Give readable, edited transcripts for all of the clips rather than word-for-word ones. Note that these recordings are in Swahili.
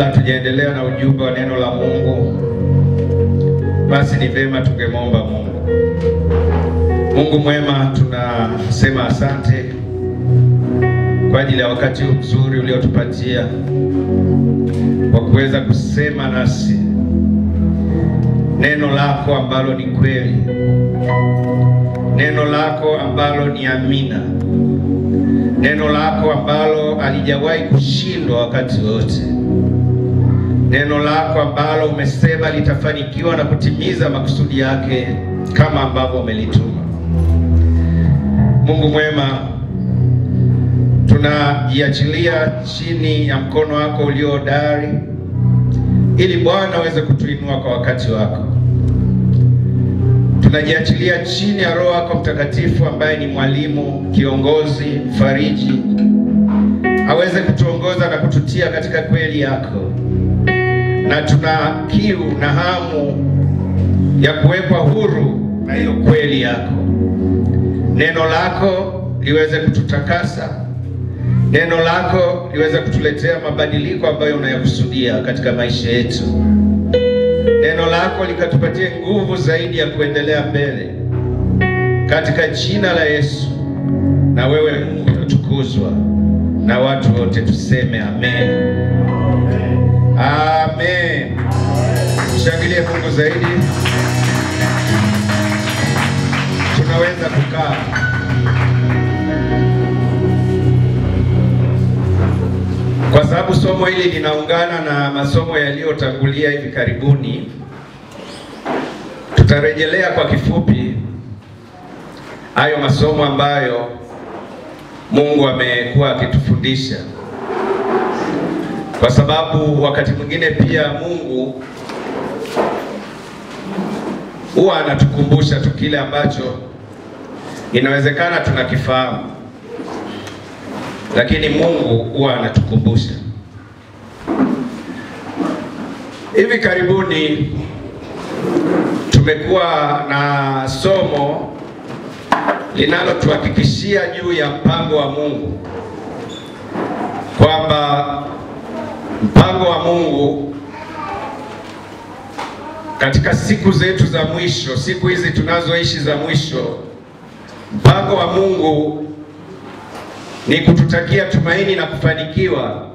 tujaendelea na ujumbe wa neno la Mungu, basi ni vema tungemwomba Mungu. Mungu mwema, tunasema asante kwa ajili ya wakati mzuri uliotupatia wa kuweza kusema nasi neno lako ambalo ni kweli, neno lako ambalo ni amina, neno lako ambalo halijawahi kushindwa wakati wote, neno lako ambalo umesema litafanikiwa na kutimiza makusudi yake kama ambavyo umelituma. Mungu mwema, tunajiachilia chini ya mkono wako ulio hodari, ili Bwana aweze kutuinua kwa wakati wako. Tunajiachilia chini ya Roho yako Mtakatifu ambaye ni mwalimu, kiongozi, mfariji, aweze kutuongoza na kututia katika kweli yako. Na tuna kiu na hamu ya kuwekwa huru na hiyo kweli yako. Neno lako liweze kututakasa, neno lako liweze kutuletea mabadiliko ambayo unayakusudia katika maisha yetu. Neno lako likatupatie nguvu zaidi ya kuendelea mbele, katika jina la Yesu. Na wewe Mungu utukuzwa, na watu wote tuseme amen. Amen. Shangilie Mungu zaidi. Tunaweza kukaa. Kwa sababu somo hili linaungana na masomo yaliyotangulia hivi karibuni, tutarejelea kwa kifupi hayo masomo ambayo Mungu amekuwa akitufundisha. Kwa sababu wakati mwingine pia Mungu huwa anatukumbusha tu kile ambacho inawezekana tunakifahamu, lakini Mungu huwa anatukumbusha. Hivi karibuni tumekuwa na somo linalotuhakikishia juu ya mpango wa Mungu, kwamba mpango wa Mungu katika siku zetu za mwisho, siku hizi tunazoishi za mwisho, mpango wa Mungu ni kututakia tumaini na kufanikiwa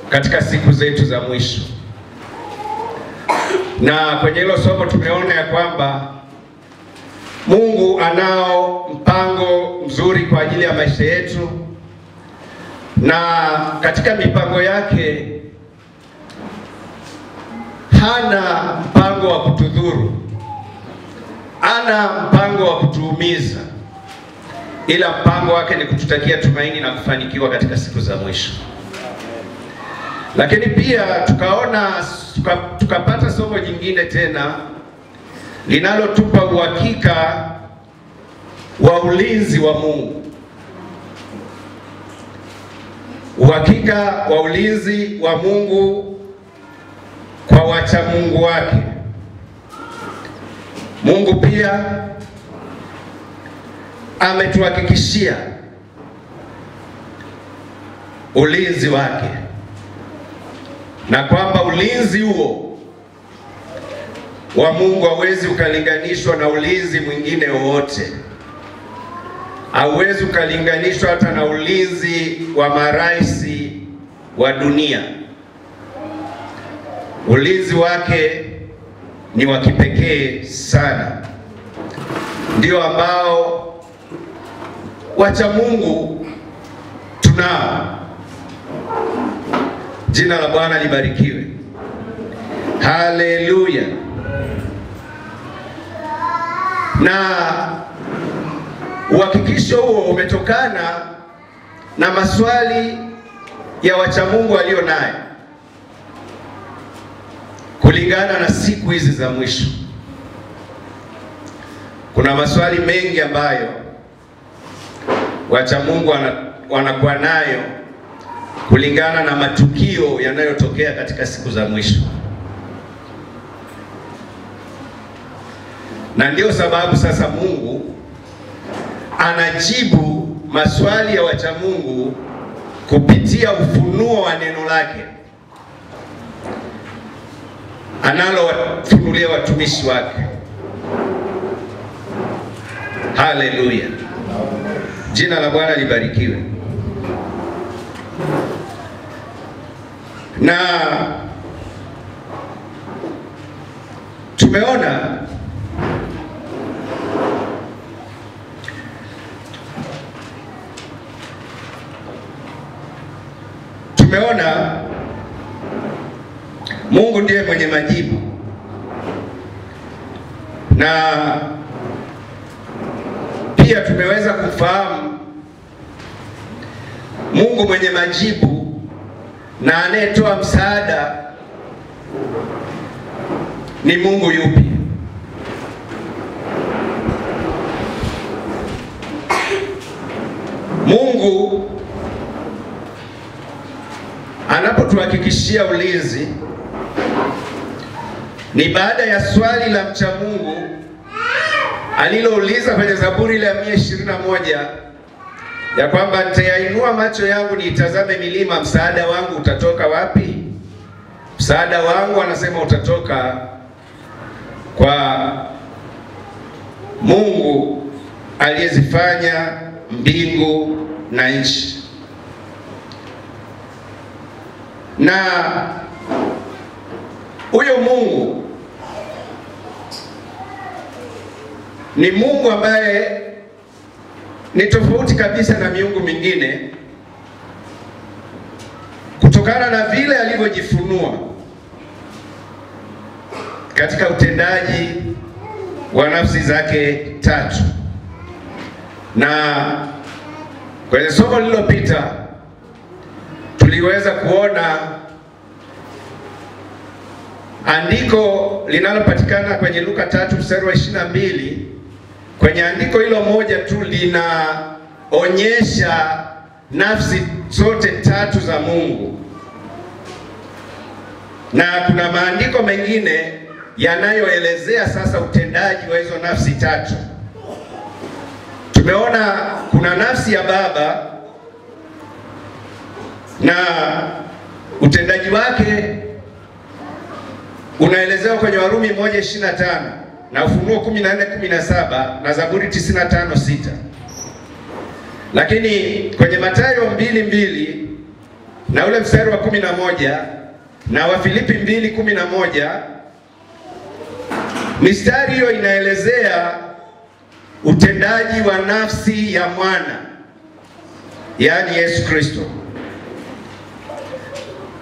katika siku zetu za mwisho. Na kwenye hilo somo tumeona ya kwamba Mungu anao mpango mzuri kwa ajili ya maisha yetu, na katika mipango yake hana mpango wa kutudhuru, hana mpango wa kutuumiza, ila mpango wake ni kututakia tumaini na kufanikiwa katika siku za mwisho. Lakini pia tukapata somo jingine tena linalotupa uhakika wa ulinzi wa Mungu. Uhakika wa ulinzi wa Mungu kwa wacha Mungu wake. Mungu pia ametuhakikishia ulinzi wake, na kwamba ulinzi huo wa Mungu hauwezi ukalinganishwa na ulinzi mwingine wowote. Hauwezi ukalinganishwa hata na ulinzi wa marais wa dunia. Ulinzi wake ni wa kipekee sana, ndio ambao wacha Mungu tunao. Jina la Bwana libarikiwe. Haleluya. Na uhakikisho huo umetokana na maswali ya wacha Mungu walio naye kulingana na siku hizi za mwisho. Kuna maswali mengi ambayo wacha Mungu wanakuwa nayo kulingana na matukio yanayotokea katika siku za mwisho. Na ndio sababu sasa Mungu anajibu maswali ya wacha Mungu kupitia ufunuo wa neno lake. analowafunulia watumishi wake. Haleluya. Jina la Bwana libarikiwe. Na tumeona Mungu ndiye mwenye majibu, na pia tumeweza kufahamu Mungu mwenye majibu na anayetoa msaada ni Mungu yupi? Mungu anapotuhakikishia ulinzi ni baada ya swali la mcha Mungu alilouliza kwenye Zaburi ile ya 121 ya kwamba nitayainua macho yangu niitazame milima, msaada wangu utatoka wapi? Msaada wangu, anasema, utatoka kwa Mungu aliyezifanya mbingu na nchi. Na huyo Mungu ni Mungu ambaye ni tofauti kabisa na miungu mingine kutokana na vile alivyojifunua katika utendaji wa nafsi zake tatu. Na kwenye somo lililopita tuliweza kuona andiko linalopatikana kwenye Luka 3:22. Kwenye andiko hilo moja tu linaonyesha nafsi zote tatu za Mungu, na kuna maandiko mengine yanayoelezea sasa utendaji wa hizo nafsi tatu. Tumeona kuna nafsi ya Baba na utendaji wake unaelezewa kwenye Warumi 1:25 na Ufunuo 14:17 na Zaburi 95:6. Lakini kwenye Mathayo 2:2 na ule mstari wa 11 na Wafilipi 2:11, mistari hiyo inaelezea utendaji wa nafsi ya mwana, yaani Yesu Kristo.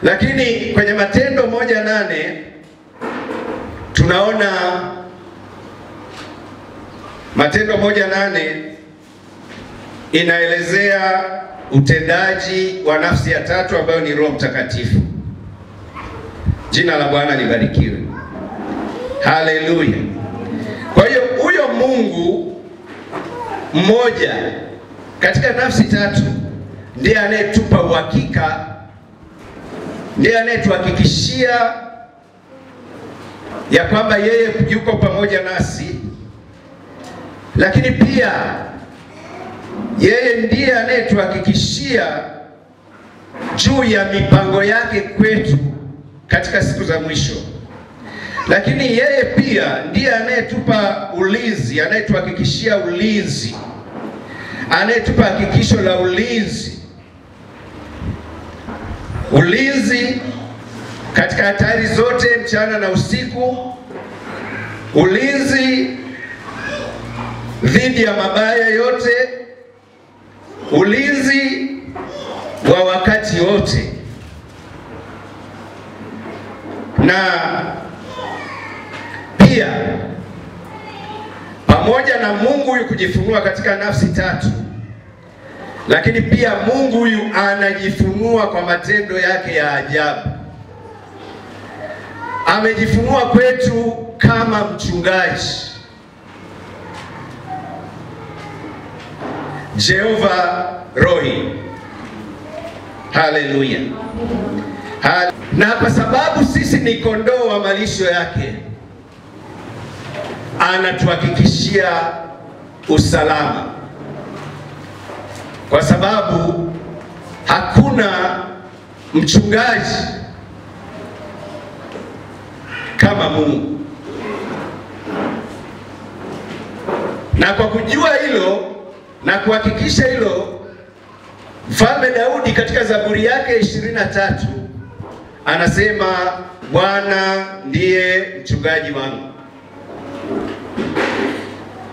Lakini kwenye Matendo 1:8 tunaona, Matendo 1:8 inaelezea utendaji wa nafsi ya tatu ambayo ni Roho Mtakatifu. Jina la Bwana libarikiwe. Haleluya. Kwa hiyo huyo Mungu mmoja katika nafsi tatu ndiye anayetupa uhakika, ndiye anayetuhakikishia ya kwamba yeye yuko pamoja nasi, lakini pia yeye ndiye anayetuhakikishia juu ya mipango yake kwetu katika siku za mwisho. Lakini yeye pia ndiye anayetupa ulinzi, anayetuhakikishia ulinzi, anayetupa hakikisho la ulinzi, ulinzi katika hatari zote mchana na usiku, ulinzi dhidi ya mabaya yote, ulinzi wa wakati wote. Na pia pamoja na Mungu huyu kujifunua katika nafsi tatu, lakini pia Mungu huyu anajifunua kwa matendo yake ya ajabu. Amejifunua kwetu kama mchungaji, Jehova Rohi. Haleluya. Na kwa sababu sisi ni kondoo wa malisho yake, anatuhakikishia usalama, kwa sababu hakuna mchungaji kama Mungu. Na kwa kujua hilo na kuhakikisha hilo, Mfalme Daudi katika Zaburi yake 23 anasema, Bwana ndiye mchungaji wangu,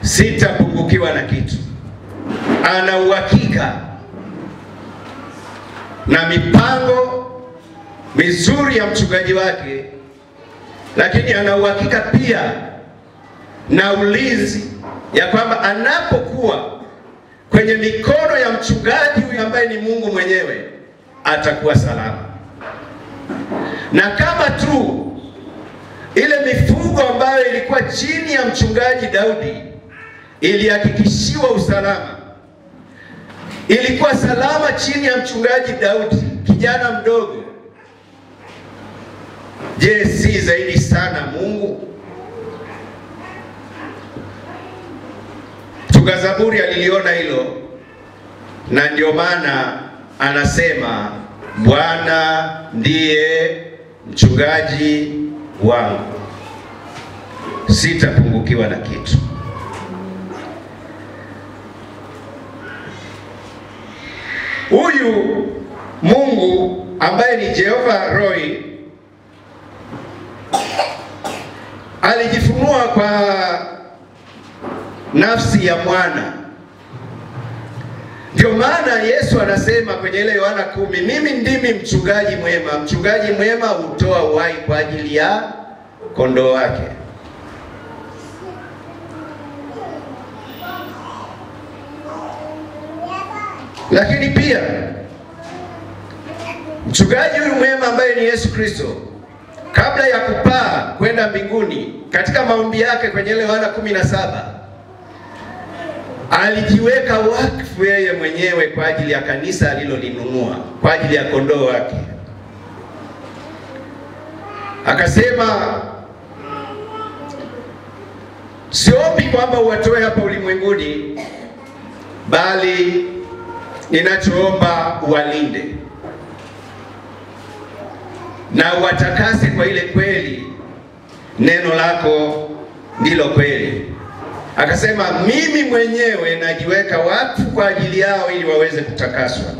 sitapungukiwa na kitu. Ana uhakika na mipango mizuri ya mchungaji wake, lakini ana uhakika pia na ulinzi ya kwamba anapokuwa kwenye mikono ya mchungaji huyu ambaye ni Mungu mwenyewe atakuwa salama. Na kama tu ile mifugo ambayo ilikuwa chini ya mchungaji Daudi ilihakikishiwa usalama, ilikuwa salama chini ya mchungaji Daudi, kijana mdogo, je, si zaidi sana Mungu? Mtunga Zaburi aliliona hilo, na ndio maana anasema, Bwana ndiye mchungaji wangu, sitapungukiwa na kitu. Huyu Mungu ambaye ni Jehova Roi alijifunua kwa nafsi ya mwana. Ndio maana Yesu anasema kwenye ile Yohana 10, mimi ndimi mchungaji mwema. Mchungaji mwema hutoa uhai kwa ajili ya kondoo wake. Lakini pia mchungaji huyu mwema ambaye ni Yesu Kristo, kabla ya kupaa kwenda mbinguni, katika maombi yake kwenye ile Yohana 17 alijiweka wakfu yeye mwenyewe kwa ajili ya kanisa alilolinunua, kwa ajili ya kondoo wake. Akasema, siombi kwamba uwatoe hapa ulimwenguni, bali ninachoomba uwalinde na uwatakase kwa ile kweli, neno lako ndilo kweli. Akasema, mimi mwenyewe najiweka wakfu kwa ajili yao ili waweze kutakaswa.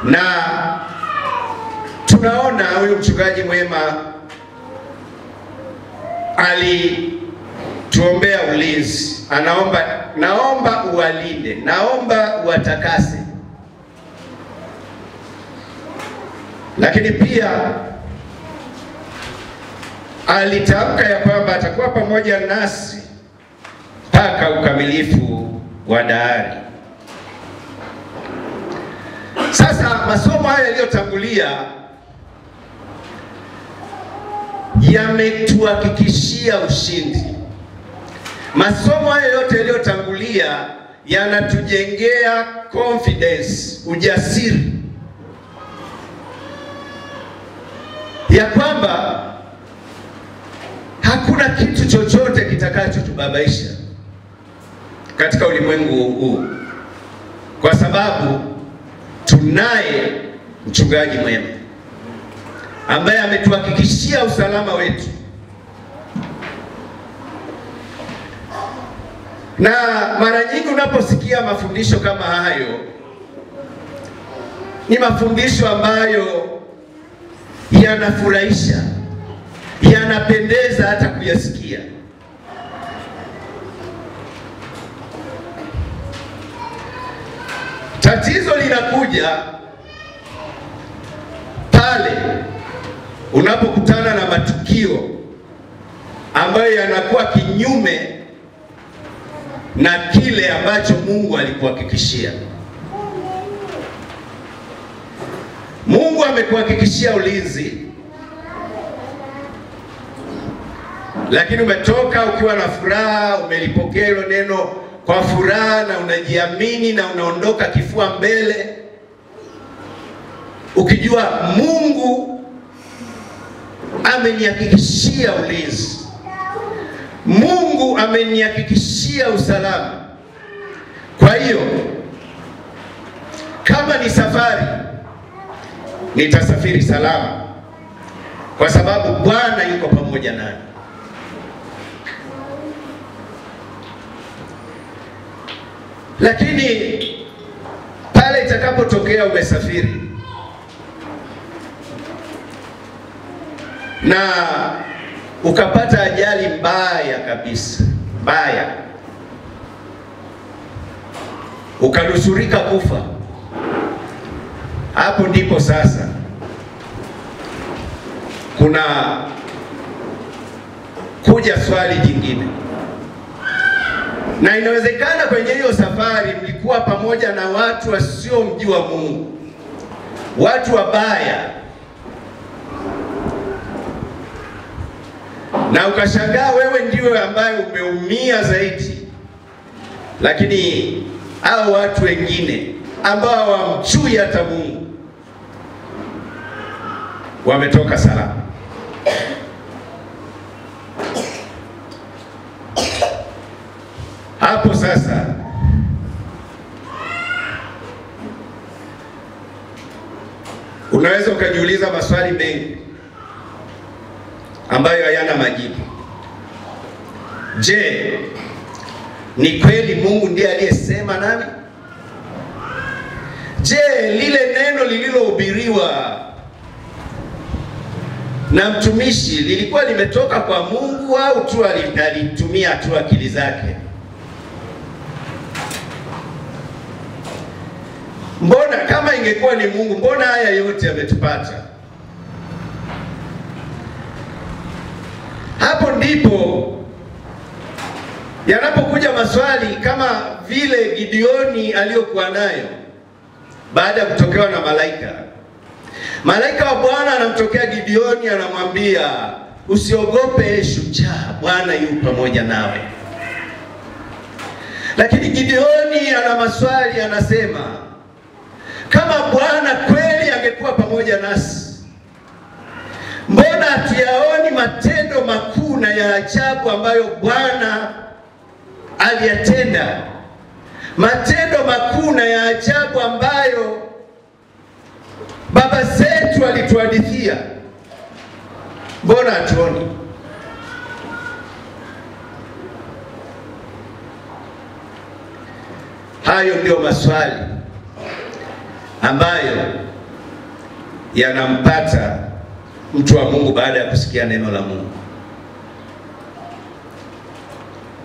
Na tunaona huyu mchungaji mwema alituombea ulinzi. Naomba uwalinde, naomba uwatakase. Lakini pia alitamka ya kwamba atakuwa pamoja nasi mpaka ukamilifu wa dahari. Sasa masomo haya yaliyotangulia yametuhakikishia ushindi. Masomo haya yote yaliyotangulia yanatujengea confidence, ujasiri ya kwamba hakuna kitu chochote kitakachotubabaisha katika ulimwengu huu, kwa sababu tunaye mchungaji mwema ambaye ametuhakikishia usalama wetu. Na mara nyingi unaposikia mafundisho kama hayo, ni mafundisho ambayo yanafurahisha, yanapendeza hata kuyasikia. Tatizo linakuja pale unapokutana na matukio ambayo yanakuwa kinyume na kile ambacho Mungu alikuhakikishia. Mungu amekuhakikishia ulinzi, lakini umetoka ukiwa na furaha, umelipokea hilo neno kwa furaha na unajiamini na unaondoka kifua mbele, ukijua Mungu amenihakikishia ulinzi, Mungu amenihakikishia usalama. Kwa hiyo kama ni safari, nitasafiri salama, kwa sababu Bwana yuko pamoja nami. Lakini pale itakapotokea umesafiri na ukapata ajali mbaya kabisa, mbaya, ukanusurika kufa, hapo ndipo sasa kuna kuja swali jingine. Na inawezekana kwenye hiyo safari mlikuwa pamoja na watu wasiomjua Mungu, watu wabaya, na ukashangaa wewe ndiwe ambaye umeumia zaidi, lakini hao watu wengine ambao hawamjui hata Mungu wametoka salama. Hapo sasa unaweza ukajiuliza maswali mengi ambayo hayana majibu. Je, ni kweli Mungu ndiye aliyesema nami? Je, lile neno lililohubiriwa na mtumishi lilikuwa limetoka kwa Mungu au tu alitumia tu akili zake? Mbona kama ingekuwa ni Mungu, mbona haya yote yametupata? Hapo ndipo yanapokuja maswali kama vile Gideoni aliyokuwa nayo baada ya kutokewa na malaika. Malaika wa Bwana anamtokea Gideoni, anamwambia usiogope shujaa, Bwana yu pamoja nawe. Lakini Gideoni ana maswali, anasema kama Bwana kweli angekuwa pamoja nasi, mbona hatuyaoni matendo makuu na ya ajabu ambayo Bwana aliyatenda? Matendo makuu na ya ajabu ambayo baba zetu walituhadithia, mbona hatuoni? Hayo ndio maswali ambayo yanampata mtu wa Mungu baada ya kusikia neno la Mungu.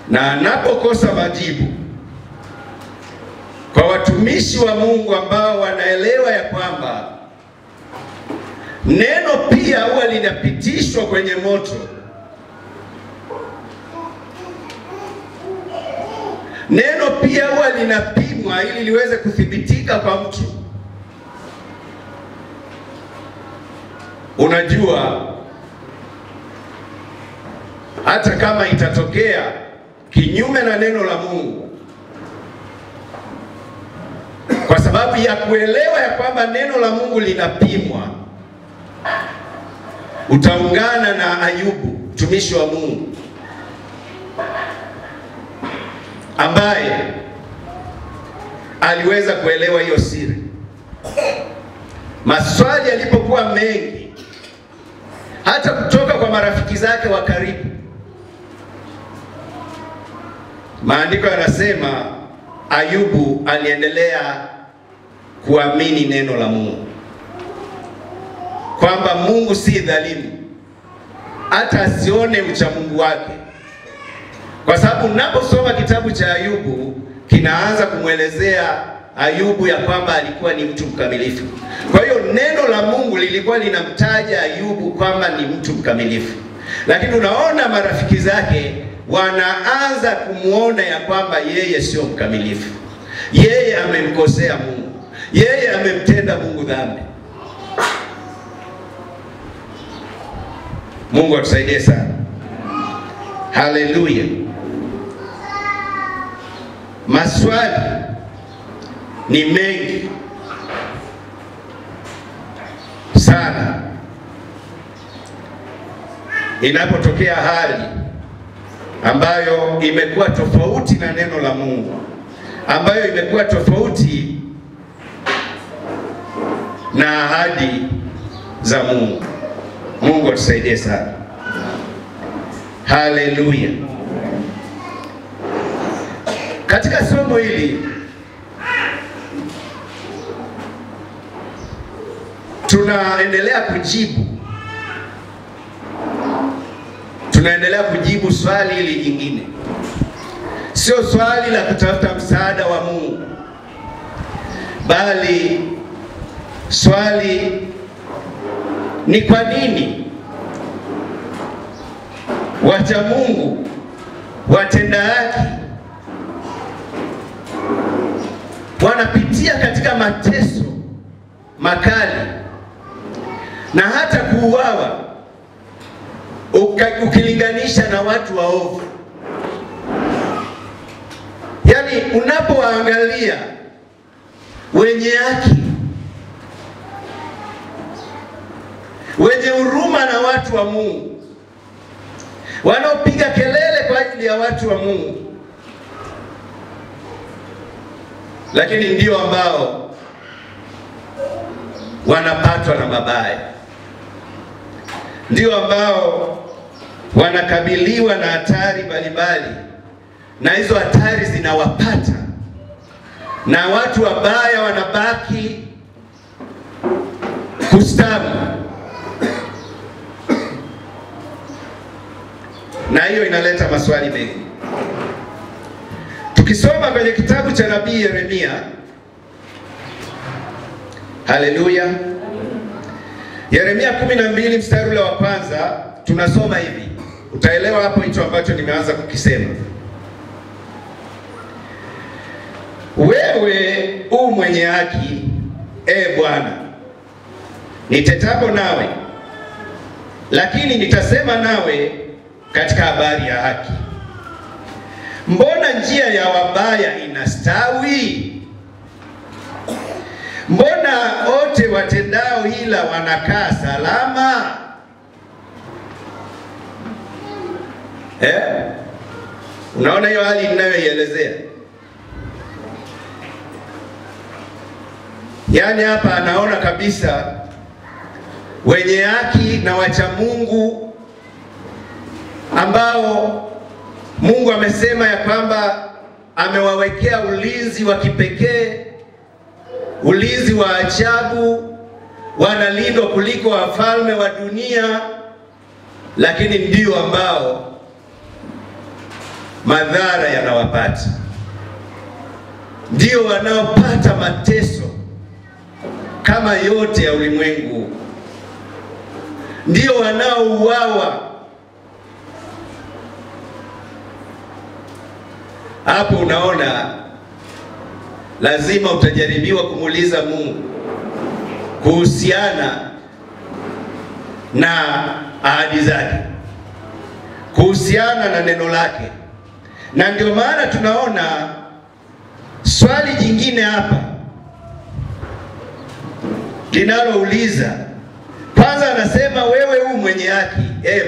Na anapokosa majibu kwa watumishi wa Mungu ambao wanaelewa ya kwamba neno pia huwa linapitishwa kwenye moto, neno pia huwa linapimwa ili liweze kuthibitika kwa mtu. Unajua, hata kama itatokea kinyume na neno la Mungu, kwa sababu ya kuelewa ya kwamba neno la Mungu linapimwa, utaungana na Ayubu, mtumishi wa Mungu, ambaye aliweza kuelewa hiyo siri. Maswali yalipokuwa mengi, hata kutoka kwa marafiki zake wa karibu, maandiko yanasema Ayubu aliendelea kuamini neno la Mungu, kwamba Mungu si dhalimu hata asione uchamungu wake. Kwa sababu unaposoma kitabu cha Ayubu, kinaanza kumwelezea Ayubu ya kwamba alikuwa ni mtu mkamilifu. Kwa hiyo neno la Mungu lilikuwa linamtaja Ayubu kwamba ni mtu mkamilifu. Lakini unaona marafiki zake wanaanza kumuona ya kwamba yeye sio mkamilifu. Yeye amemkosea Mungu. Yeye amemtenda Mungu dhambi. Mungu atusaidie sana. Haleluya. Maswali ni mengi sana inapotokea hali ambayo imekuwa tofauti na neno la Mungu, ambayo imekuwa tofauti na ahadi za Mungu. Mungu atusaidie sana. Haleluya. Katika somo hili tunaendelea kujibu swali hili jingine. Sio swali la kutafuta msaada wa Mungu, bali swali ni kwa nini wacha Mungu, watenda haki wanapitia katika mateso makali na hata kuuawa ukilinganisha na watu waovu. Yaani unapoangalia wenye haki, wenye huruma na watu wa Mungu, wanaopiga kelele kwa ajili ya watu wa Mungu, lakini ndio ambao wanapatwa na mabaya, ndio ambao wanakabiliwa na hatari mbalimbali, na hizo hatari zinawapata, na watu wabaya wanabaki kustawi. Na hiyo inaleta maswali mengi. Tukisoma kwenye kitabu cha nabii Yeremia, haleluya, Yeremia 12 mstari ule wa kwanza, tunasoma hivi. Utaelewa hapo hicho ambacho nimeanza kukisema. Wewe u mwenye haki, Bwana, nitetapo nawe, lakini nitasema nawe katika habari ya haki. Mbona njia ya wabaya inastawi? Mbona wote watendao hila wanakaa salama? Unaona hiyo hali ninayoielezea? Yaani hapa anaona kabisa wenye haki na wacha Mungu ambao Mungu amesema ya kwamba amewawekea ulinzi wa kipekee, ulinzi wa ajabu, wanalindwa kuliko wafalme wa dunia, lakini ndio ambao madhara yanawapata, ndio wanaopata mateso kama yote ya ulimwengu, ndio wanaouawa. Hapo unaona lazima utajaribiwa kumuuliza Mungu kuhusiana na ahadi zake, kuhusiana na neno lake. Na ndio maana tunaona swali jingine hapa linalouliza, kwanza anasema wewe u mwenye haki,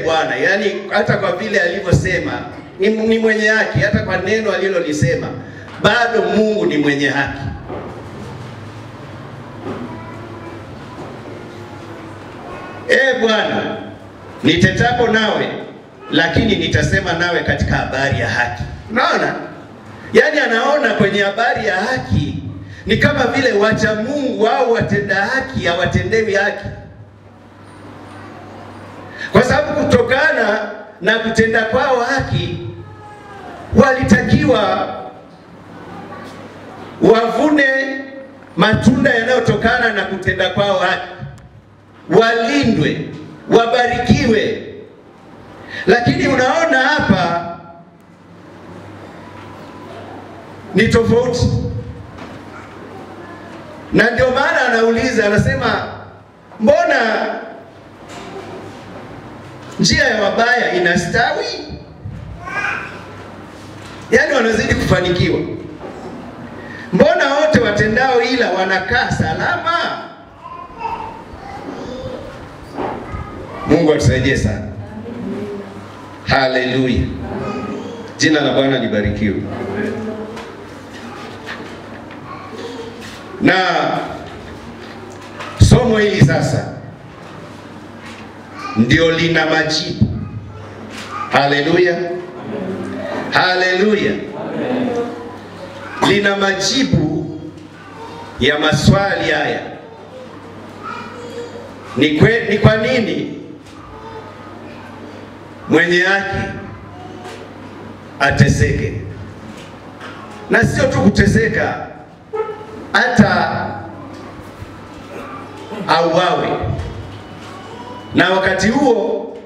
Bwana. Yaani hata kwa vile alivyosema ni mwenye haki, hata kwa neno alilolisema bado Mungu ni mwenye haki. Bwana, nitetapo nawe, lakini nitasema nawe katika habari ya haki. Unaona? Yaani anaona kwenye habari ya haki ni kama vile wacha Mungu au watenda haki hawatendewi haki, kwa sababu kutokana na kutenda kwao haki walitakiwa wavune matunda yanayotokana na kutenda kwao haki, walindwe, wabarikiwe. Lakini unaona hapa ni tofauti, na ndio maana anauliza, anasema mbona njia ya wabaya inastawi? Yaani wanazidi kufanikiwa. Mbona wote watendao ila wanakaa salama? Mungu atusaidie sana. Haleluya. Jina la Bwana libarikiwe. Na somo hili sasa ndio lina majibu. Haleluya, haleluya. Lina majibu ya maswali haya. Ni kwa nini mwenye haki ateseke? Na sio tu kuteseka, hata auawe. Na wakati huo,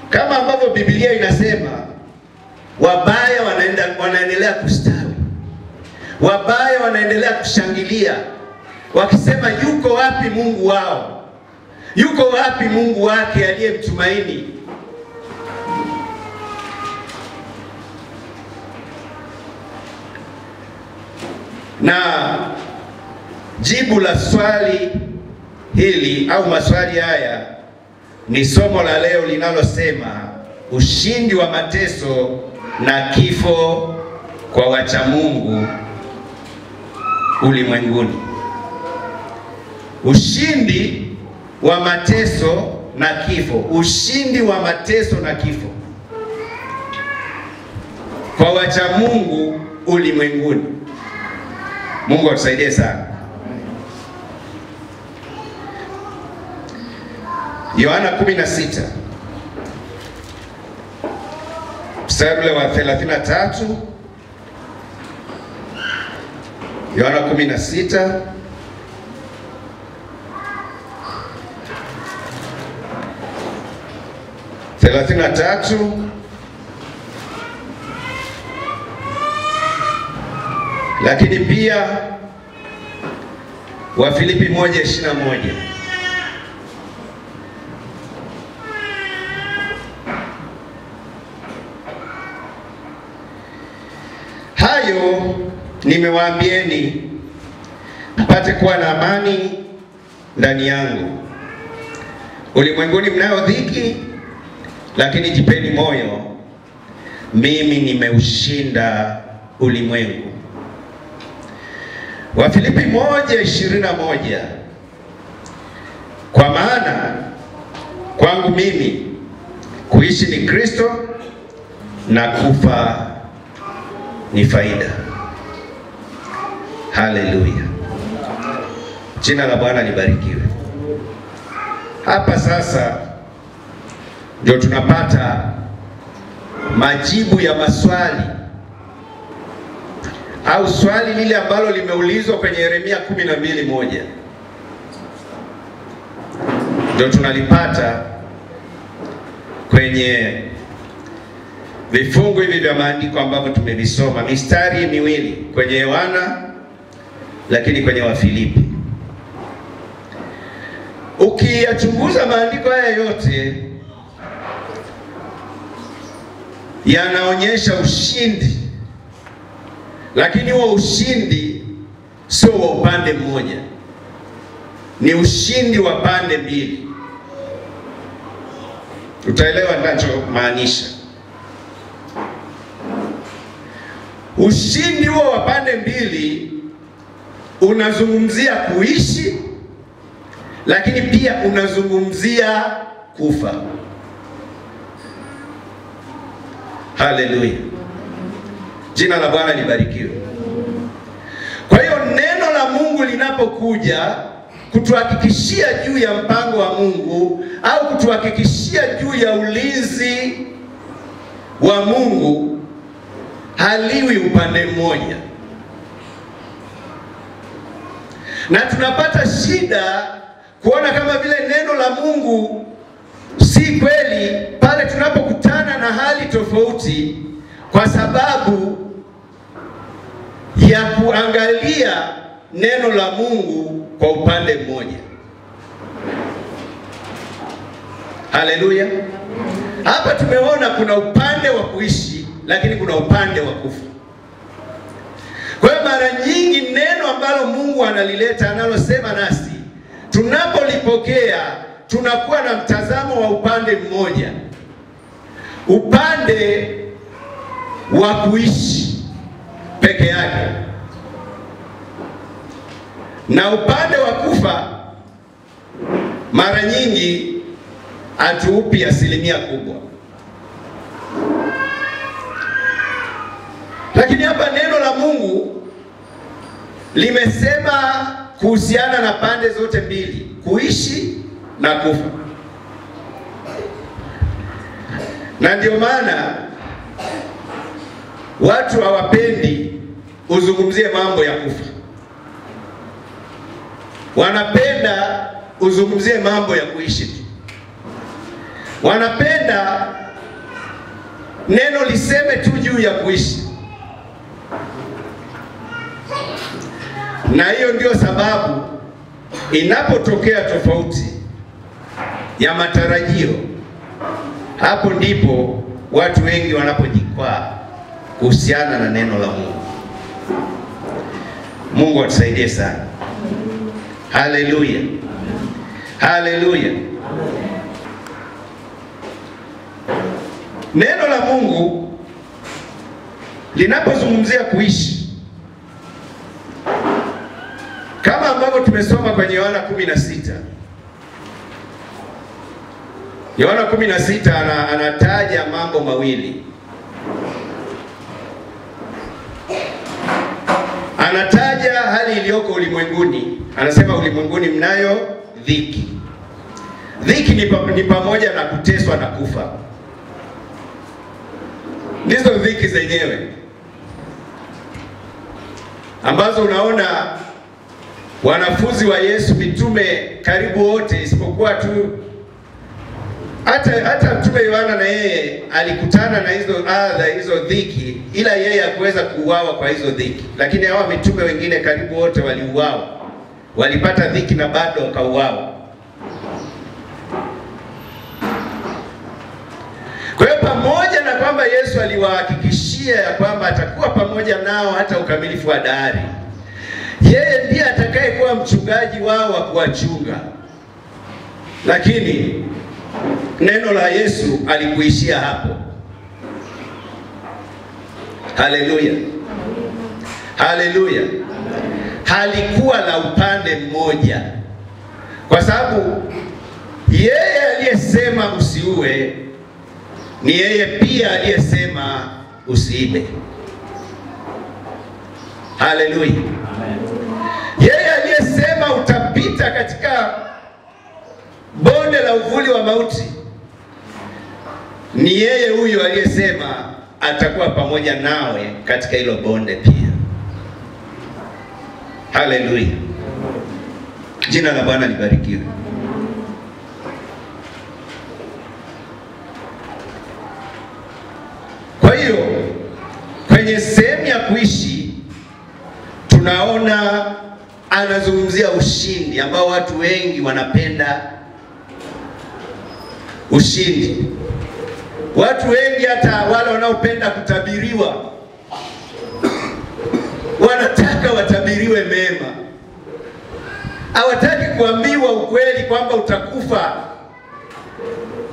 kama ambavyo Biblia inasema, wabaya wanaendelea kustawi, wabaya wanaendelea kushangilia, wakisema yuko wapi Mungu wao? Yuko wapi Mungu wake aliyemtumaini? Na jibu la swali hili au maswali haya ni somo la leo linalosema ushindi wa mateso na kifo kwa wacha Mungu ulimwenguni. Ushindi wa mateso na kifo, ushindi wa mateso na kifo kwa wacha Mungu ulimwenguni. Mungu atusaidie sana. Yohana 16 mstari wa 33. Yohana 16 33 lakini pia Wafilipi 1:21. Hayo nimewaambieni mpate kuwa na amani ndani yangu. Ulimwenguni mnayo dhiki, lakini jipeni moyo, mimi nimeushinda ulimwengu. Wafilipi 1:21. Kwa maana kwangu mimi kuishi ni Kristo na kufa ni faida. Haleluya. Jina la Bwana libarikiwe. Hapa sasa ndio tunapata majibu ya maswali au swali lile ambalo limeulizwa kwenye Yeremia 12:1. Ndio tunalipata kwenye vifungu hivi vya maandiko ambavyo tumevisoma, mistari miwili kwenye Yohana lakini kwenye Wafilipi. Ukiyachunguza maandiko haya yote yanaonyesha ushindi, lakini huo ushindi sio wa upande mmoja, ni ushindi wa pande mbili. Utaelewa ninachomaanisha. Ushindi huo wa pande mbili unazungumzia kuishi, lakini pia unazungumzia kufa. Haleluya. Jina la Bwana libarikiwe. Kwa hiyo neno la Mungu linapokuja kutuhakikishia juu ya mpango wa Mungu au kutuhakikishia juu ya ulinzi wa Mungu, haliwi upande mmoja. Na tunapata shida kuona kama vile neno la Mungu si kweli pale tunapokutana na hali tofauti, kwa sababu ya kuangalia neno la Mungu kwa upande mmoja. Haleluya. Hapa tumeona kuna upande wa kuishi, lakini kuna upande wa kufa. Kwa hiyo mara nyingi neno ambalo Mungu analileta, analosema nasi, tunapolipokea tunakuwa na mtazamo wa upande mmoja, upande wa kuishi peke yake, na upande wa kufa mara nyingi hatuupi asilimia kubwa. Lakini hapa neno la Mungu limesema kuhusiana na pande zote mbili, kuishi na kufa. Na ndio maana watu hawapendi uzungumzie mambo ya kufa. Wanapenda uzungumzie mambo ya kuishi tu. Wanapenda neno liseme tu juu ya kuishi. Na hiyo ndio sababu inapotokea tofauti ya matarajio, hapo ndipo watu wengi wanapojikwaa kuhusiana na neno la Mungu. Mungu atusaidie sana. Haleluya. Haleluya. Neno la Mungu linapozungumzia kuishi, kama ambavyo tumesoma kwenye Yohana 16. Yohana 16 anataja mambo mawili. Anataja hali iliyoko ulimwenguni. Anasema ulimwenguni mnayo dhiki. Dhiki ni pamoja na kuteswa na kufa. Ndizo dhiki zenyewe ambazo unaona wanafunzi wa Yesu, mitume karibu wote isipokuwa tu hata mtume Yohana, na yeye alikutana na hizo dhiki, ila yeye hakuweza kuuawa kwa hizo dhiki. Lakini hawa mitume wengine karibu wote waliuawa, walipata dhiki na bado wakauawa. Kwa hiyo pamoja na kwamba Yesu aliwahakikishia ya kwamba atakuwa pamoja nao hata ukamilifu wa dahari, yeye ndiye atakayekuwa mchungaji wao wa kuwachunga. Lakini neno la Yesu alikuishia hapo. Haleluya. Haleluya. Halikuwa la upande mmoja, kwa sababu yeye aliyesema usiue ni yeye pia aliyesema usiibe. Haleluya. Yeye aliyesema utapita katika bonde la uvuli wa mauti ni yeye huyo aliyesema atakuwa pamoja nawe katika hilo bonde pia. Haleluya. Jina la Bwana libarikiwe. Kwa hiyo kwenye sehemu ya kuishi tunaona anazungumzia ushindi, ambao watu wengi wanapenda ushindi. Watu wengi, hata wale wanaopenda kutabiriwa, wanataka watabiriwe mema. Hawataki kuambiwa ukweli kwamba utakufa.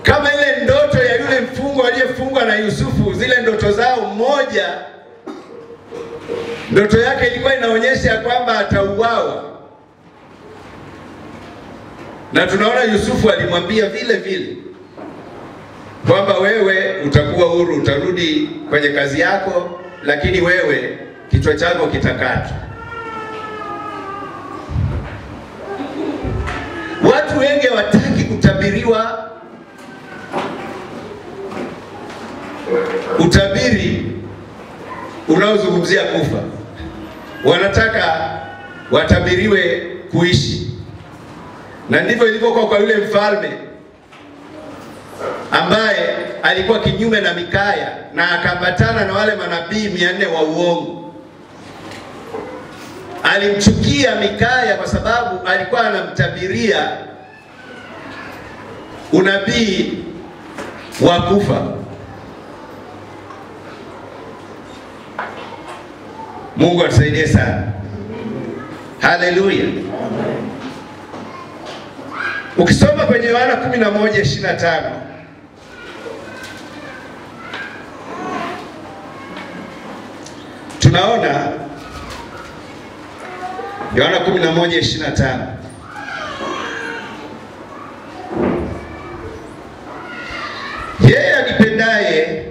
Kama ile ndoto ya yule mfungwa aliyefungwa na Yusufu, zile ndoto zao, mmoja ndoto yake ilikuwa inaonyesha kwamba atauawa. Na tunaona Yusufu alimwambia vile vile kwamba wewe utakuwa huru, utarudi kwenye kazi yako, lakini wewe kichwa chako kitakatwa. Watu wengi hawataki kutabiriwa utabiri unaozungumzia kufa. Wanataka watabiriwe kuishi. Na ndivyo ilivyokuwa kwa yule mfalme ambaye alikuwa kinyume na Mikaya na akaambatana na wale manabii 400 wa uongo. Alimchukia Mikaya kwa sababu alikuwa anamtabiria unabii wa kufa. Mungu atusaidie sana. Haleluya. Ukisoma kwenye Yohana 11:25 tunaona Yohana 11:25 Yeye anipendaye,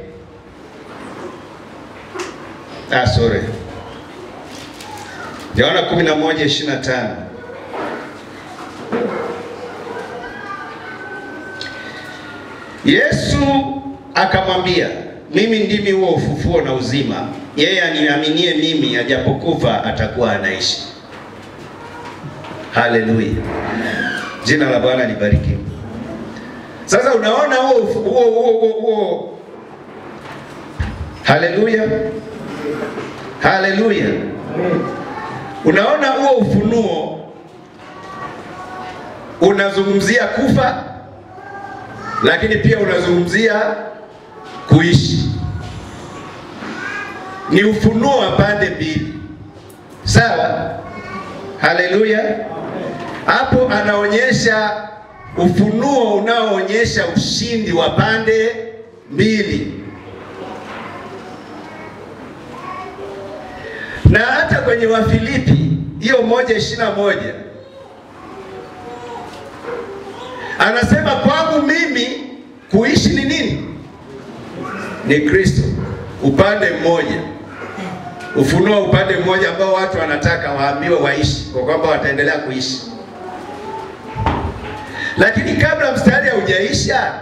Yohana 11:25. Yesu akamwambia, mimi ndimi huo ufufuo na uzima. Yeye aniaminie mimi, ajapokufa atakuwa anaishi. Haleluya. Jina la Bwana libarikiwe. Sasa unaona huo haleluya. Haleluya. Unaona huo ufunuo unazungumzia kufa, lakini pia unazungumzia kuishi. Ni ufunuo wa pande mbili. Sawa? Haleluya. Hapo anaonyesha ufunuo unaoonyesha ushindi wa pande mbili. Na hata kwenye Wafilipi hiyo 1:21 anasema, kwangu mimi kuishi ni nini? Ni Kristo. Upande mmoja, ufunuo upande mmoja ambao watu wanataka waambiwe waishi, kwa kwamba wataendelea kuishi. Lakini kabla mstari haujaisha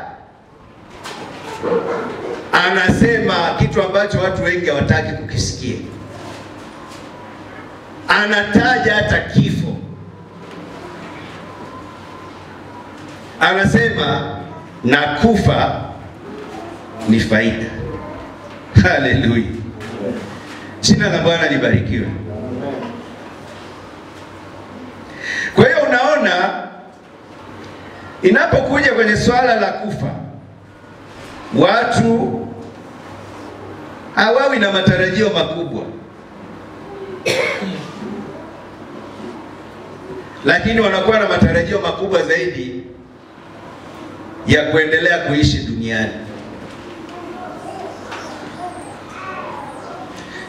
anasema kitu ambacho watu wengi hawataki kukisikia. Anataja hata kifo. Anasema na kufa ni faida. Haleluya. Jina la Bwana libarikiwe. Kwa hiyo unaona, inapokuja kwenye swala la kufa, watu hawawi na matarajio makubwa, lakini wanakuwa na matarajio makubwa zaidi ya kuendelea kuishi duniani.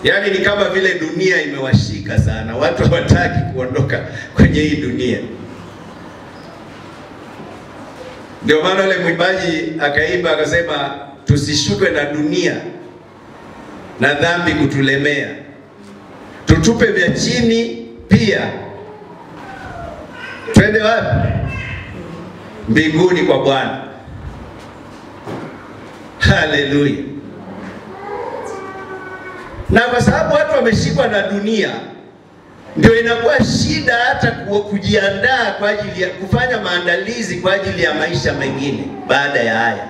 Yaani ni kama vile dunia imewashika sana, watu hawataki kuondoka kwenye hii dunia. Ndio maana yule mwimbaji akaimba akasema, tusishukwe na dunia na dhambi kutulemea, tutupe vya chini pia, twende wapi? Mbinguni kwa Bwana. Haleluya. Na kwa sababu watu wameshikwa na dunia, ndio inakuwa shida hata kujiandaa kwa ajili ya kufanya maandalizi kwa ajili ya maisha mengine baada ya haya.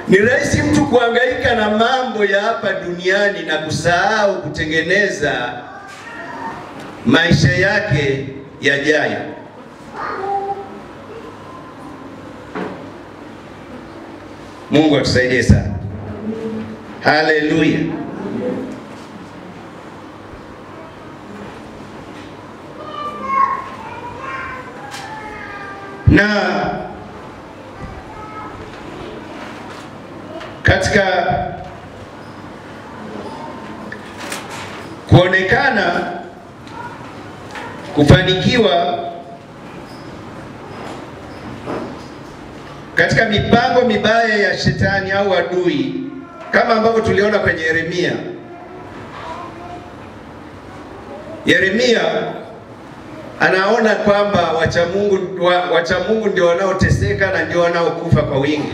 Ni rahisi mtu kuhangaika na mambo ya hapa duniani na kusahau kutengeneza maisha yake yajayo. Mungu atusaidie sana. Haleluya. Na katika kuonekana kufanikiwa katika mipango mibaya ya shetani au adui, kama ambavyo tuliona kwenye Yeremia anaona kwamba wacha Mungu ndio wanaoteseka na ndio wanaokufa kwa wingi.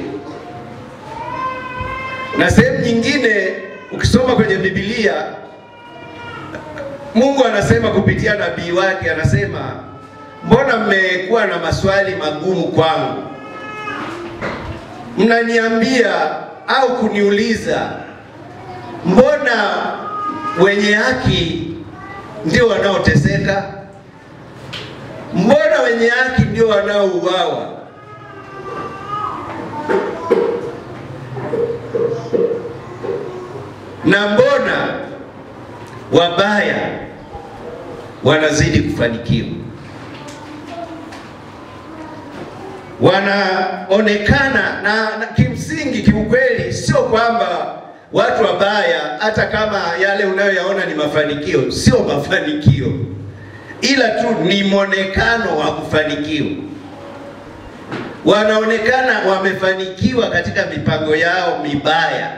Na sehemu nyingine ukisoma kwenye Biblia, Mungu anasema kupitia nabii wake, anasema, mbona mmekuwa na maswali magumu kwangu? Mnaniambia au kuniuliza, mbona wenye haki ndio wanaoteseka? Mbona wenye haki ndio wanaouawa? Na mbona wabaya wanazidi kufanikiwa? Wanaonekana na kimsingi, kiukweli, sio kwamba watu wabaya, hata kama yale unayoyaona ni mafanikio, sio mafanikio, ila tu ni mwonekano wa kufanikiwa. wanaonekana wamefanikiwa katika mipango yao mibaya.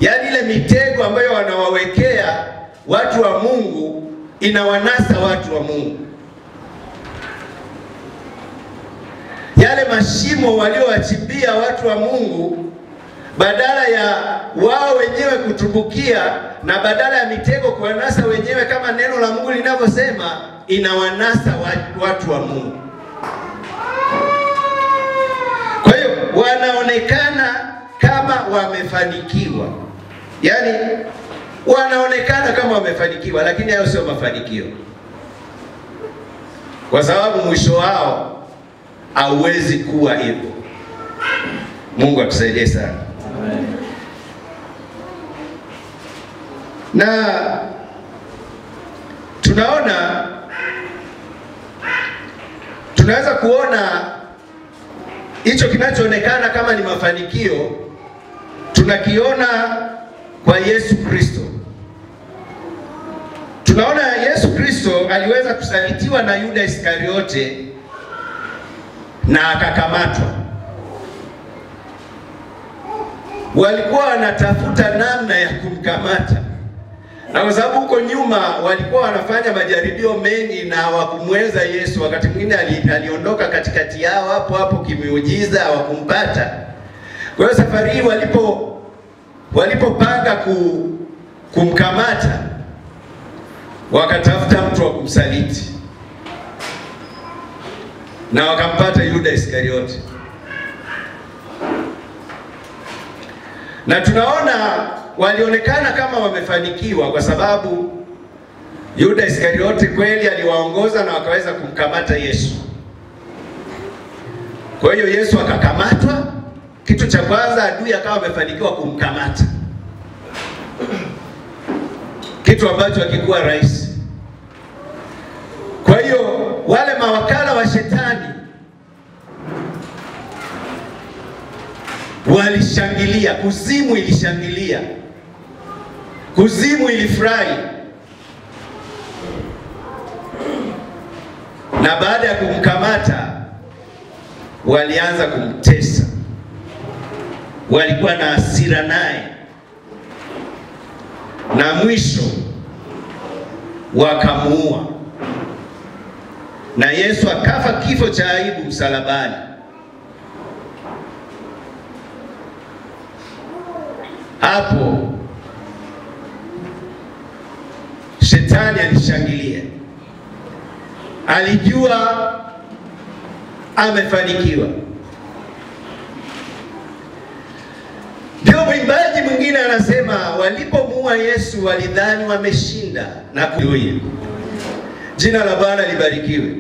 Yaani ile mitego ambayo wanawawekea watu wa Mungu inawanasa watu wa Mungu. Yale mashimo waliowachimbia watu wa Mungu, badala ya wao wenyewe kutumbukia na badala ya mitego kuwanasa wenyewe kama neno la Mungu linavyosema, inawanasa watu wa Mungu. Kwa hiyo wanaonekana kama wamefanikiwa. Yaani wanaonekana kama wamefanikiwa, lakini hayo sio mafanikio. Kwa sababu mwisho wao hauwezi kuwa hivyo. Mungu atusaidie sana. Amen. Na tunaweza kuona hicho kinachoonekana kama ni mafanikio, tunakiona kwa Yesu Kristo. Tunaona Yesu Kristo aliweza kusalitiwa na Yuda Iskariote na akakamatwa. Walikuwa wanatafuta namna ya kumkamata, na kwa sababu huko nyuma walikuwa wanafanya majaribio mengi na hawakumweza Yesu. Wakati mwingine aliondoka katikati yao hapo kimiujiza, hawakumpata. Kwa hiyo safari hii walipopanga kumkamata, wakatafuta mtu wa kumsaliti na wakampata Yuda Iskariote. Na tunaona walionekana kama wamefanikiwa kwa sababu Yuda Iskariote kweli aliwaongoza na wakaweza kumkamata Yesu. Kwa hiyo Yesu akakamatwa. Kitu cha kwanza, adui akawa amefanikiwa kumkamata, kitu ambacho hakikuwa rahisi. Kwa hiyo wale mawakala wa shetani walishangilia, kuzimu ilishangilia, kuzimu ilifurahi. Na baada ya kumkamata walianza kumtesa. Walikuwa na hasira naye, na mwisho wakamuua. Na Yesu akafa kifo cha aibu msalabani. Hapo shetani alishangilia. Alijua amefanikiwa. Ndio mwimbaji mwingine anasema walipomuua Yesu walidhani wameshinda na kuinuia. Jina la Bwana libarikiwe.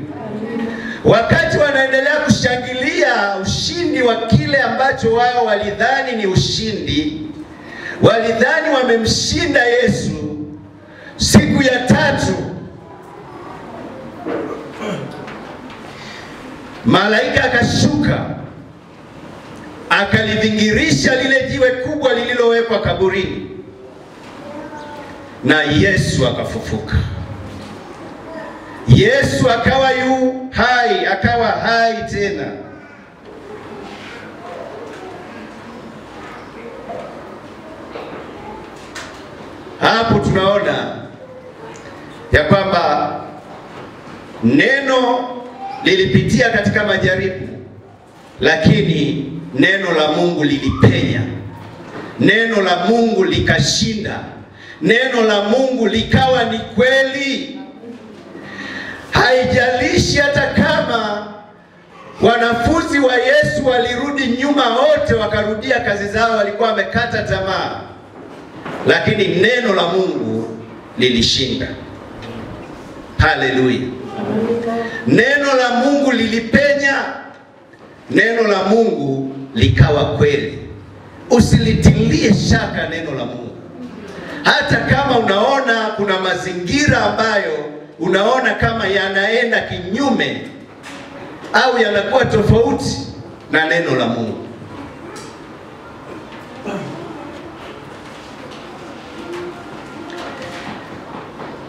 Wakati wanaendelea kushangilia ushindi wa kile ambacho wao walidhani ni ushindi, walidhani wamemshinda Yesu, siku ya tatu malaika akashuka akalivingirisha lile jiwe kubwa lililowekwa kaburini, na Yesu akafufuka. Yesu akawa yu hai, akawa hai tena. Hapo tunaona ya kwamba neno lilipitia katika majaribu, lakini neno la Mungu lilipenya. Neno la Mungu likashinda. Neno la Mungu likawa ni kweli. Haijalishi hata kama wanafunzi wa Yesu walirudi nyuma wote, wakarudia kazi zao, walikuwa wamekata tamaa, lakini neno la Mungu lilishinda. Haleluya. Neno la Mungu lilipenya. Neno la Mungu likawa kweli. Usilitilie shaka neno la Mungu. Hata kama unaona kuna mazingira ambayo unaona kama yanaenda kinyume au yanakuwa tofauti na neno la Mungu.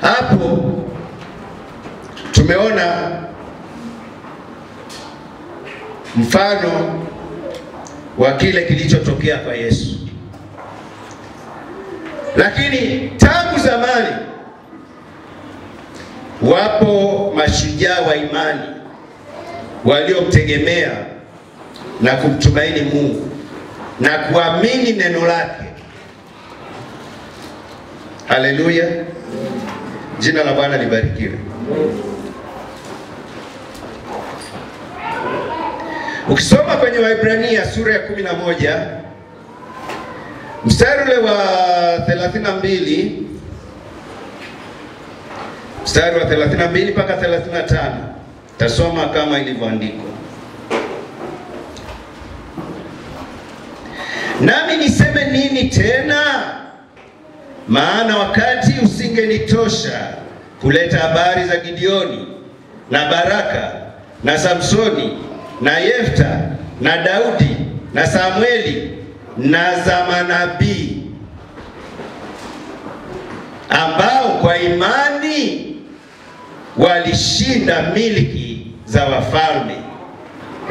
Hapo tumeona mfano wa kile kilichotokea kwa Yesu. Lakini tangu zamani wapo mashujaa wa imani waliomtegemea na kumtumaini Mungu na kuamini neno lake. Haleluya. Jina la Bwana libarikiwe. Ukisoma kwenye Waebrania sura ya 11 mstari ule wa 32, mstari wa 32 mpaka 35, tasoma kama ilivyoandikwa. Nami niseme nini tena? Maana wakati usingenitosha kuleta habari za Gideoni na Baraka na Samsoni na Yefta na Daudi na Samueli na za manabii, ambao kwa imani walishinda miliki za wafalme,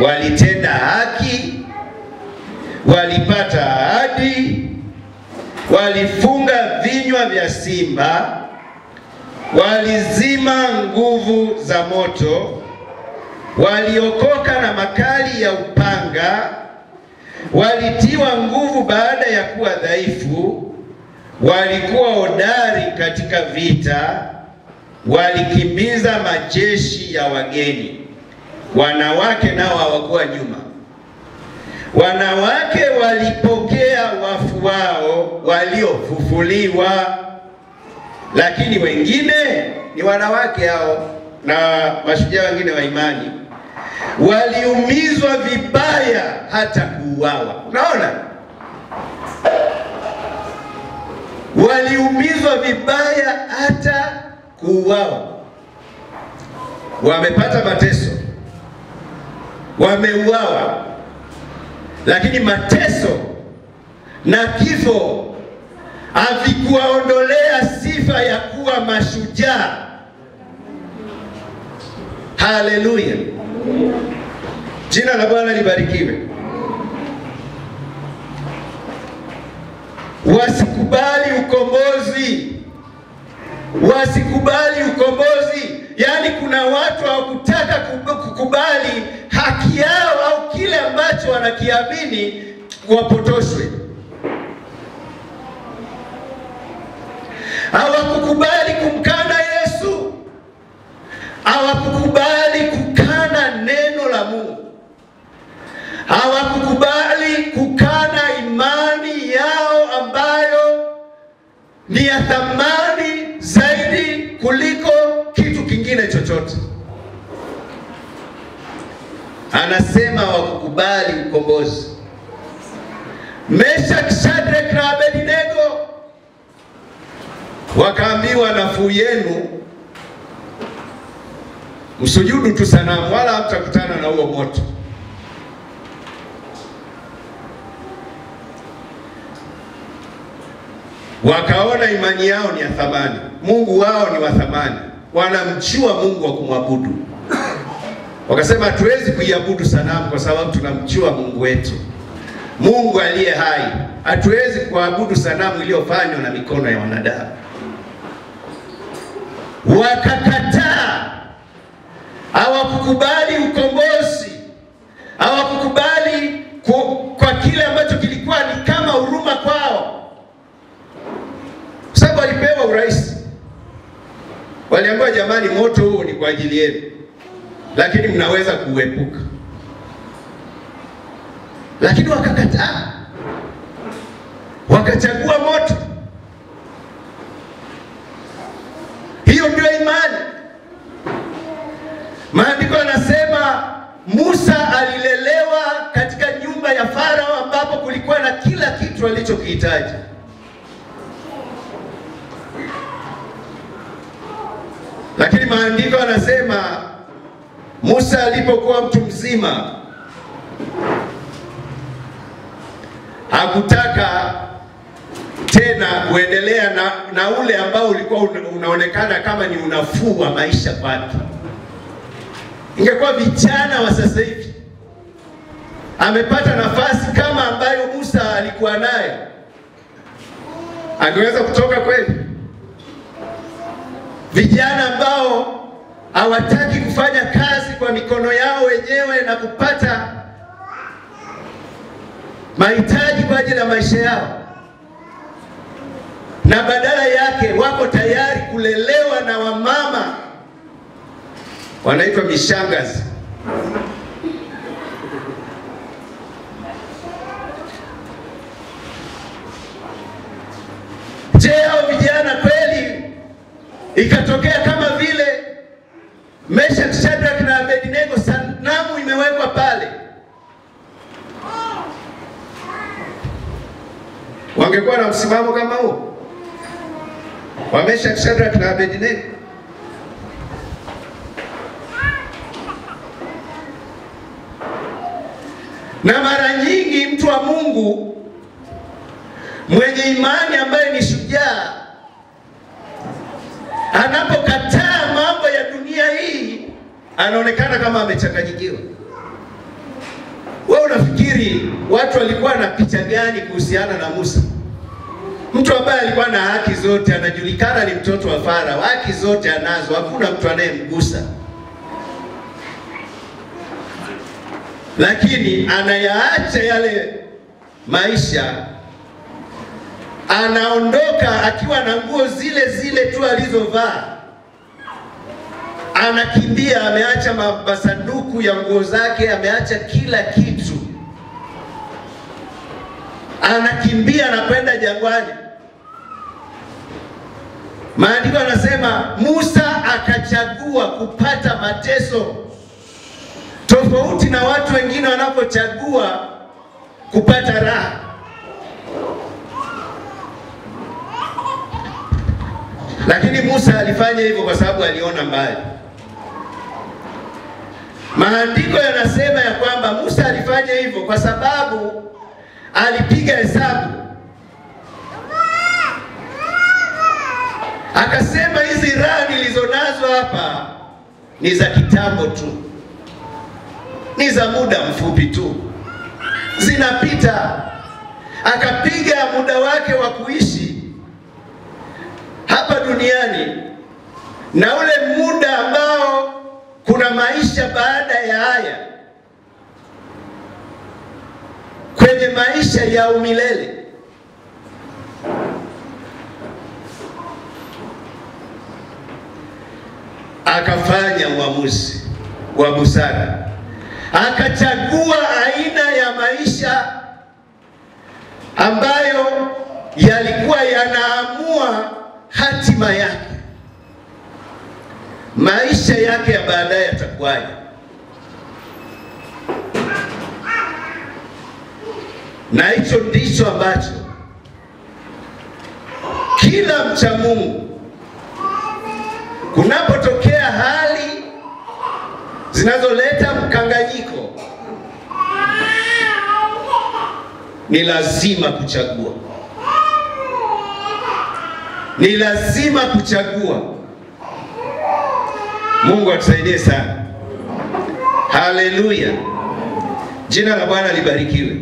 walitenda haki, walipata ahadi, walifunga vinywa vya simba, walizima nguvu za moto, waliokoka na makali ya upanga, walitiwa nguvu baada ya kuwa dhaifu, walikuwa hodari katika vita, walikimbiza majeshi ya wageni. Wanawake nao hawakuwa nyuma. Wanawake walipokea wafu wao waliofufuliwa. Lakini wengine ni wanawake hao na mashujaa wengine wa imani waliumizwa vibaya hata kuuawa. Unaona? Waliumizwa vibaya hata kuuawa. Wamepata mateso, wameuawa, lakini mateso na kifo havikuwaondolea sifa ya kuwa mashujaa. Haleluya. Jina la Bwana libarikiwe. Wasikubali ukombozi. Wasikubali ukombozi. Yaani kuna watu hawakutaka kukubali haki yao au kile ambacho wanakiamini wapotoshwe. Hawakukubali kumkana Yesu. Hawakukubali kukana neno la Mungu. Hawakukubali kukana imani yao ambayo ni ya thamani zaidi kuliko kitu kingine chochote. Anasema hawakukubali ukombozi. Meshaki, Shadraka na Abednego wakaambiwa, nafuu yenu msujudu tu sanamu, wala hamtakutana na huo moto. Wakaona imani yao ni ya thamani, Mungu wao ni wa thamani, wanamjua Mungu wa kumwabudu. Wakasema hatuwezi kuiabudu sanamu kwa sababu tunamjua Mungu wetu, Mungu aliye hai. Hatuwezi kuabudu sanamu iliyofanywa na mikono ya wanadamu. Wakakataa. Hawakukubali ukombozi. Hawakukubali kwa kile ambacho kilikuwa ni kama huruma kwao. Sababu walipewa urais. Waliambiwa, jamani, moto huu ni kwa ajili yenu, lakini mnaweza kuepuka. Lakini wakakataa. Wakachagua moto. Hiyo ndio imani. Maandiko yanasema Musa alilelewa katika nyumba ya Farao ambapo kulikuwa na kila kitu alichokihitaji. Lakini maandiko yanasema Musa alipokuwa mtu mzima hakutaka tena kuendelea na ule ambao ulikuwa unaonekana kama ni unafuu wa maisha kwake. Ingekuwa vijana wa sasa hivi amepata nafasi kama ambayo Musa alikuwa nayo, angeweza kutoka kweli? Vijana ambao hawataki kufanya kazi kwa mikono yao wenyewe na kupata mahitaji kwa ajili ya maisha yao, na badala yake wako tayari kulelewa na wamama wanaitwa mishangazi. Je, hao vijana kweli ikatokea kama vile Meshach, Shadrach na Abednego, sanamu imewekwa pale, wangekuwa na msimamo kama huo wa Meshach, Shadrach na Abednego? Na mara nyingi mtu wa Mungu mwenye imani ambaye ni shujaa anapokataa mambo ya dunia hii anaonekana kama amechanganyikiwa. Wewe unafikiri watu walikuwa na picha gani kuhusiana na Musa? Mtu ambaye alikuwa na haki zote, anajulikana ni mtoto wa Farao, haki zote anazo, hakuna mtu anayemgusa. Lakini anayaacha yale maisha, anaondoka akiwa na nguo zile zile tu alizovaa, anakimbia, ameacha masanduku ya nguo zake, ameacha kila kitu, anakimbia na kwenda jangwani. Maandiko yanasema Musa akachagua kupata mateso, tofauti na watu wengine wanapochagua kupata raha. Lakini Musa alifanya hivyo kwa sababu aliona mbali. Maandiko yanasema ya kwamba Musa alifanya hivyo kwa sababu alipiga hesabu, akasema hizi raha nilizonazo hapa ni za kitambo tu, ni za muda mfupi tu, zinapita. Akapiga muda wake wa kuishi hapa duniani na ule muda ambao kuna maisha baada ya haya, kwenye maisha ya umilele. Akafanya uamuzi wa busara, akachagua aina ya maisha ambayo yalikuwa yanaamua hatima yake, maisha yake ya baadaye yatakuwaje. Na hicho ndicho ambacho kila mcha Mungu, kunapotokea hali zinazoleta mkanganyiko, ni lazima kuchagua. Ni lazima kuchagua. Mungu atusaidie sana. Haleluya. Jina la Bwana libarikiwe.